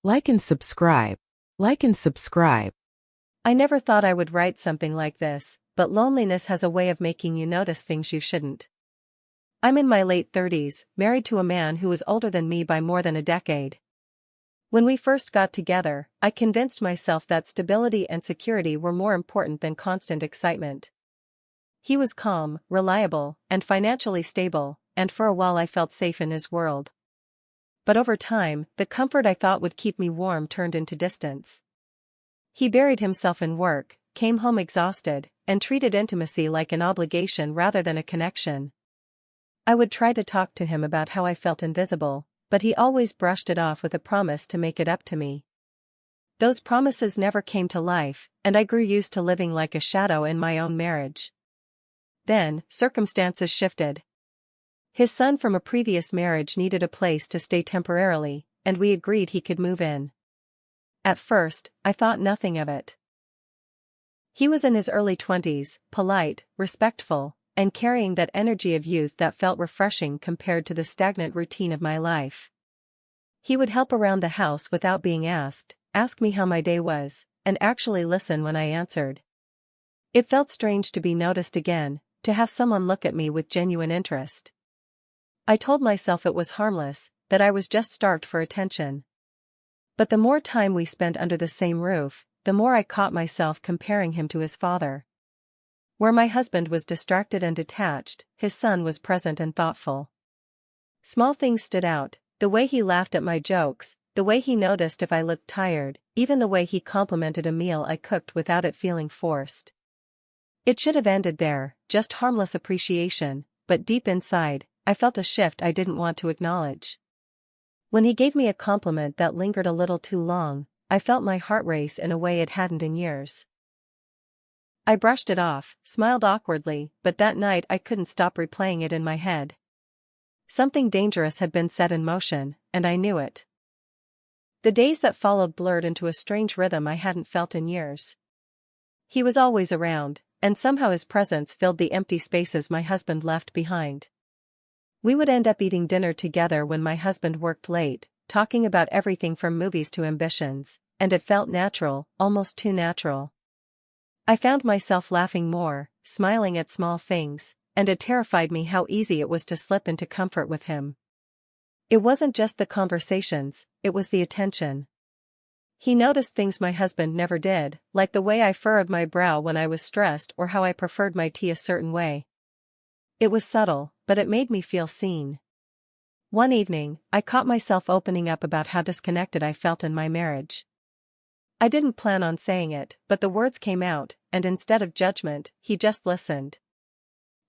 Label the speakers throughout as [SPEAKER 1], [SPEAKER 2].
[SPEAKER 1] Like and subscribe. Like and subscribe.
[SPEAKER 2] I never thought I would write something like this, but loneliness has a way of making you notice things you shouldn't. I'm in my late 30s, married to a man who is older than me by more than a decade. When we first got together, I convinced myself that stability and security were more important than constant excitement. He was calm, reliable, and financially stable, and for a while I felt safe in his world. But over time, the comfort I thought would keep me warm turned into distance. He buried himself in work, came home exhausted, and treated intimacy like an obligation rather than a connection. I would try to talk to him about how I felt invisible, but he always brushed it off with a promise to make it up to me. Those promises never came to life, and I grew used to living like a shadow in my own marriage. Then, circumstances shifted. His son from a previous marriage needed a place to stay temporarily, and we agreed he could move in. At first, I thought nothing of it. He was in his early 20s, polite, respectful, and carrying that energy of youth that felt refreshing compared to the stagnant routine of my life. He would help around the house without being asked, ask me how my day was, and actually listen when I answered. It felt strange to be noticed again, to have someone look at me with genuine interest. I told myself it was harmless, that I was just starved for attention. But the more time we spent under the same roof, the more I caught myself comparing him to his father. Where my husband was distracted and detached, his son was present and thoughtful. Small things stood out, the way he laughed at my jokes, the way he noticed if I looked tired, even the way he complimented a meal I cooked without it feeling forced. It should have ended there, just harmless appreciation, but deep inside, I felt a shift I didn't want to acknowledge. When he gave me a compliment that lingered a little too long, I felt my heart race in a way it hadn't in years. I brushed it off, smiled awkwardly, but that night I couldn't stop replaying it in my head. Something dangerous had been set in motion, and I knew it. The days that followed blurred into a strange rhythm I hadn't felt in years. He was always around, and somehow his presence filled the empty spaces my husband left behind. We would end up eating dinner together when my husband worked late, talking about everything from movies to ambitions, and it felt natural, almost too natural. I found myself laughing more, smiling at small things, and it terrified me how easy it was to slip into comfort with him. It wasn't just the conversations, it was the attention. He noticed things my husband never did, like the way I furrowed my brow when I was stressed or how I preferred my tea a certain way. It was subtle, but it made me feel seen. One evening, I caught myself opening up about how disconnected I felt in my marriage. I didn't plan on saying it, but the words came out, and instead of judgment, he just listened.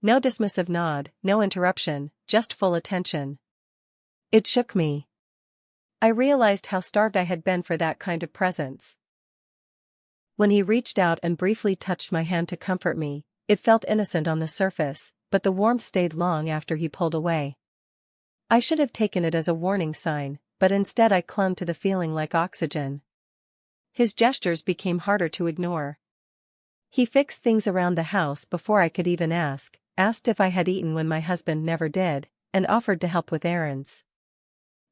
[SPEAKER 2] No dismissive nod, no interruption, just full attention. It shook me. I realized how starved I had been for that kind of presence. When he reached out and briefly touched my hand to comfort me, it felt innocent on the surface, but the warmth stayed long after he pulled away. I should have taken it as a warning sign, but instead I clung to the feeling like oxygen. His gestures became harder to ignore. He fixed things around the house before I could even asked if I had eaten when my husband never did, and offered to help with errands.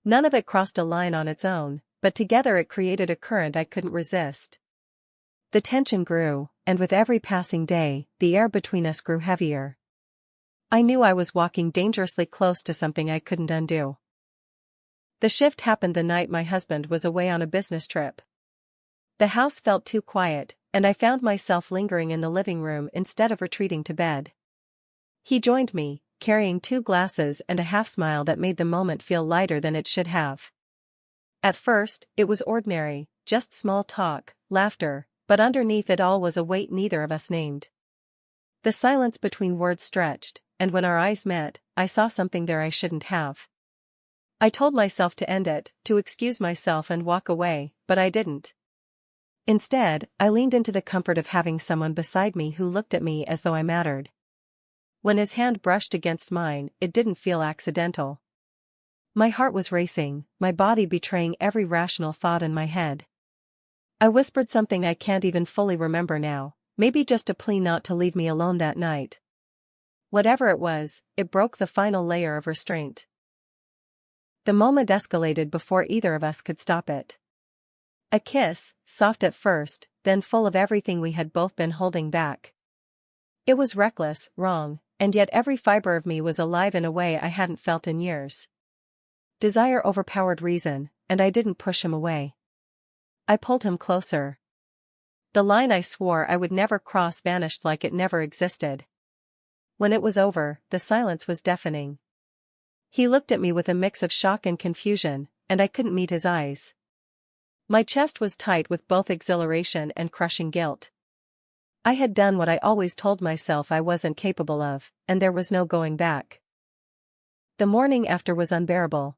[SPEAKER 2] None of it crossed a line on its own, but together it created a current I couldn't resist. The tension grew, and with every passing day, the air between us grew heavier. I knew I was walking dangerously close to something I couldn't undo. The shift happened the night my husband was away on a business trip. The house felt too quiet, and I found myself lingering in the living room instead of retreating to bed. He joined me, carrying 2 glasses and a half-smile that made the moment feel lighter than it should have. At first, it was ordinary, just small talk, laughter, but underneath it all was a weight neither of us named. The silence between words stretched, and when our eyes met, I saw something there I shouldn't have. I told myself to end it, to excuse myself and walk away, but I didn't. Instead, I leaned into the comfort of having someone beside me who looked at me as though I mattered. When his hand brushed against mine, it didn't feel accidental. My heart was racing, my body betraying every rational thought in my head. I whispered something I can't even fully remember now, maybe just a plea not to leave me alone that night. Whatever it was, it broke the final layer of restraint. The moment escalated before either of us could stop it. A kiss, soft at first, then full of everything we had both been holding back. It was reckless, wrong, and yet every fiber of me was alive in a way I hadn't felt in years. Desire overpowered reason, and I didn't push him away. I pulled him closer. The line I swore I would never cross vanished like it never existed. When it was over, the silence was deafening. He looked at me with a mix of shock and confusion, and I couldn't meet his eyes. My chest was tight with both exhilaration and crushing guilt. I had done what I always told myself I wasn't capable of, and there was no going back. The morning after was unbearable.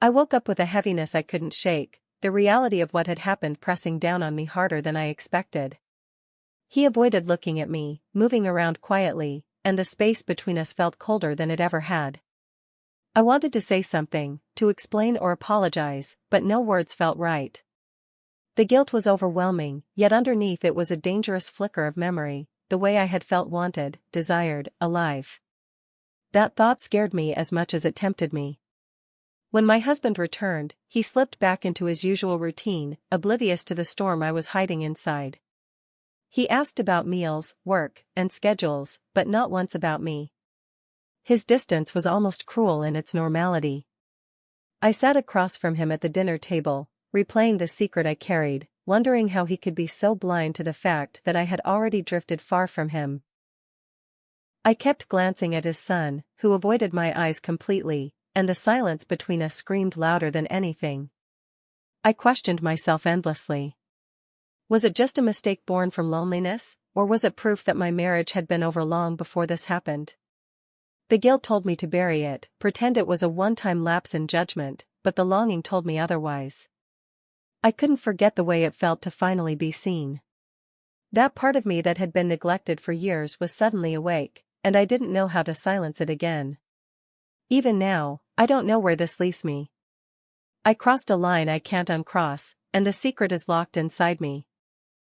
[SPEAKER 2] I woke up with a heaviness I couldn't shake, the reality of what had happened pressing down on me harder than I expected. He avoided looking at me, moving around quietly, and the space between us felt colder than it ever had. I wanted to say something, to explain or apologize, but no words felt right. The guilt was overwhelming, yet underneath it was a dangerous flicker of memory, the way I had felt wanted, desired, alive. That thought scared me as much as it tempted me. When my husband returned, he slipped back into his usual routine, oblivious to the storm I was hiding inside. He asked about meals, work, and schedules, but not once about me. His distance was almost cruel in its normality. I sat across from him at the dinner table, replaying the secret I carried, wondering how he could be so blind to the fact that I had already drifted far from him. I kept glancing at his son, who avoided my eyes completely, and the silence between us screamed louder than anything. I questioned myself endlessly. Was it just a mistake born from loneliness, or was it proof that my marriage had been over long before this happened? The guilt told me to bury it, pretend it was a one-time lapse in judgment, but the longing told me otherwise. I couldn't forget the way it felt to finally be seen. That part of me that had been neglected for years was suddenly awake, and I didn't know how to silence it again. Even now, I don't know where this leaves me. I crossed a line I can't uncross, and the secret is locked inside me.